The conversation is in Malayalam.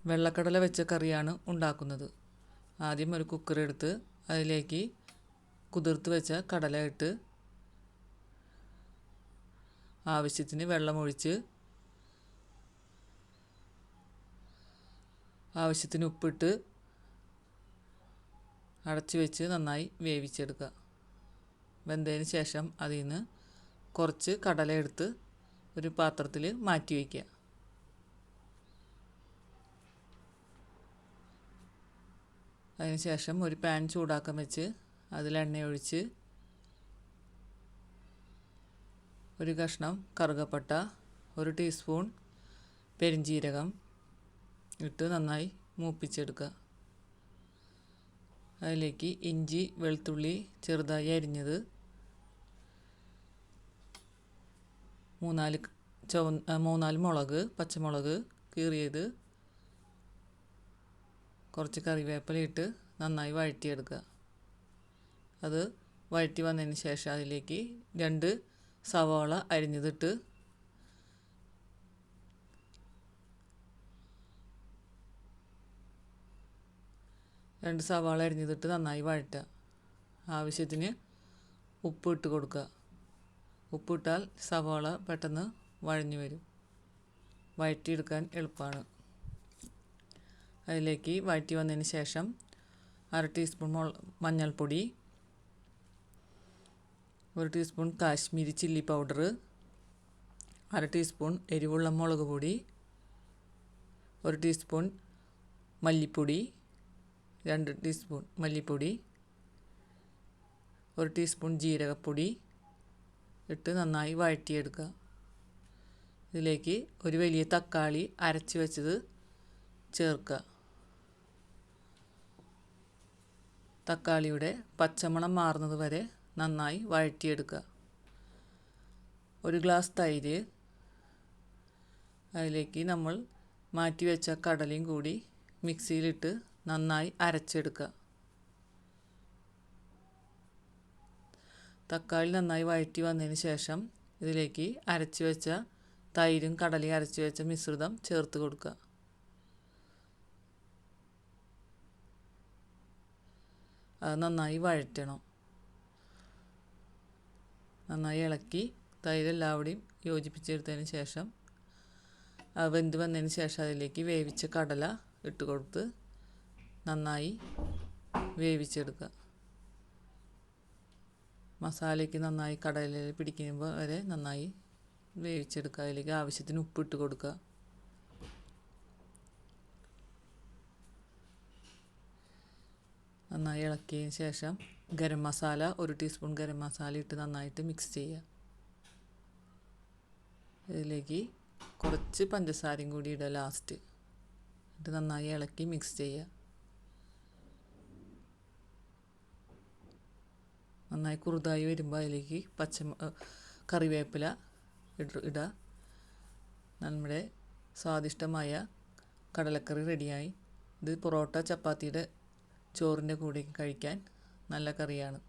വെള്ളക്കടല വെച്ച കറിയാണ് ഉണ്ടാക്കുന്നത്. ആദ്യം ഒരു കുക്കർ എടുത്ത് അതിലേക്ക് കുതിർത്ത് വെച്ച കടല ഇട്ട് ആവശ്യത്തിന് വെള്ളമൊഴിച്ച് ആവശ്യത്തിന് ഉപ്പിട്ട് അടച്ചു വെച്ച് നന്നായി വേവിച്ചെടുക്കുക. വെന്തതിന് ശേഷം അതിൽ നിന്ന് കുറച്ച് കടല എടുത്ത് ഒരു പാത്രത്തിൽ മാറ്റി വയ്ക്കുക. അതിനുശേഷം ഒരു പാൻ ചൂടാക്കാൻ വെച്ച് അതിൽ എണ്ണ ഒഴിച്ച് ഒരു കഷ്ണം കറുകപ്പട്ട, ഒരു ടീസ്പൂൺ പെരിഞ്ജീരകം ഇട്ട് നന്നായി മൂപ്പിച്ചെടുക്കുക. അതിലേക്ക് ഇഞ്ചി വെളുത്തുള്ളി ചെറുതായി അരിഞ്ഞത്, 3-4 മുളക്, പച്ചമുളക് കീറിയത്, കുറച്ച് കറിവേപ്പില ഇട്ട് നന്നായി വഴറ്റിയെടുക്കുക. അത് വഴറ്റി വന്നതിന് ശേഷം അതിലേക്ക് 2 സവാള അരിഞ്ഞതിട്ട് നന്നായി വഴറ്റുക. ആവശ്യത്തിന് ഉപ്പ് ഇട്ട് കൊടുക്കുക. ഉപ്പിട്ടാൽ സവാള പെട്ടെന്ന് വഴഞ്ഞു വരും, വഴറ്റിയെടുക്കാൻ എളുപ്പമാണ്. അതിലേക്ക് വഴറ്റി വന്നതിന് ശേഷം 1/2 ടീസ്പൂൺ മഞ്ഞൾപ്പൊടി, 1 teaspoon Kashmiri chilli powder, 1/2 teaspoon എരിവുള്ള മുളക് പൊടി, 1 ടീസ്പൂൺ മല്ലിപ്പൊടി, 2 ടീസ്പൂൺ മല്ലിപ്പൊടി, 1 ടീസ്പൂൺ ജീരകപ്പൊടി ഇട്ട് നന്നായി വഴറ്റിയെടുക്കുക. ഇതിലേക്ക് ഒരു വലിയ തക്കാളി അരച്ച് വെച്ചത് ചേർക്കുക. തക്കാളിയുടെ പച്ചമണം മാറുന്നത് വരെ നന്നായി വഴറ്റിയെടുക്കുക. 1 ഗ്ലാസ് തൈര്, അതിലേക്ക് നമ്മൾ മാറ്റി വെച്ച കടലയും കൂടി മിക്സിയിലിട്ട് നന്നായി അരച്ചെടുക്കുക. തക്കാളി നന്നായി വഴറ്റി വന്നതിന് ശേഷം ഇതിലേക്ക് അരച്ച് വെച്ച തൈരും കടലയും അരച്ച് വെച്ച മിശ്രിതം ചേർത്ത് കൊടുക്കുക. അത് നന്നായി വഴറ്റണം. നന്നായി ഇളക്കി തൈര് എല്ലാവിടെയും യോജിപ്പിച്ചെടുത്തതിന് ശേഷം വെന്ത് വന്നതിന് ശേഷം അതിലേക്ക് വേവിച്ച കടല ഇട്ട് കൊടുത്ത് നന്നായി വേവിച്ചെടുക്കുക. മസാലയ്ക്ക് നന്നായി കടലയിൽ പിടിക്കുമ്പോൾ വരെ നന്നായി വേവിച്ചെടുക്കുക. അതിലേക്ക് ആവശ്യത്തിന് ഉപ്പിട്ട് കൊടുക്കുക. നന്നായി ഇളക്കിയതിന് ശേഷം ഗരം മസാല 1 ടീസ്പൂൺ ഗരം മസാല ഇട്ട് നന്നായിട്ട് മിക്സ് ചെയ്യുക. ഇതിലേക്ക് കുറച്ച് പഞ്ചസാരയും കൂടി ഇടുക ലാസ്റ്റ്. എന്നിട്ട് നന്നായി ഇളക്കി മിക്സ് ചെയ്യുക. നന്നായി കുറുതായി വരുമ്പോൾ അതിലേക്ക് കറിവേപ്പില ഇടുക. നമ്മുടെ സ്വാദിഷ്ടമായ കടലക്കറി റെഡിയായി. ഇത് പൊറോട്ട, ചപ്പാത്തിയുടെ ചോറിൻ്റെ കൂടെ കഴിക്കാൻ നല്ല കറിയാണ്.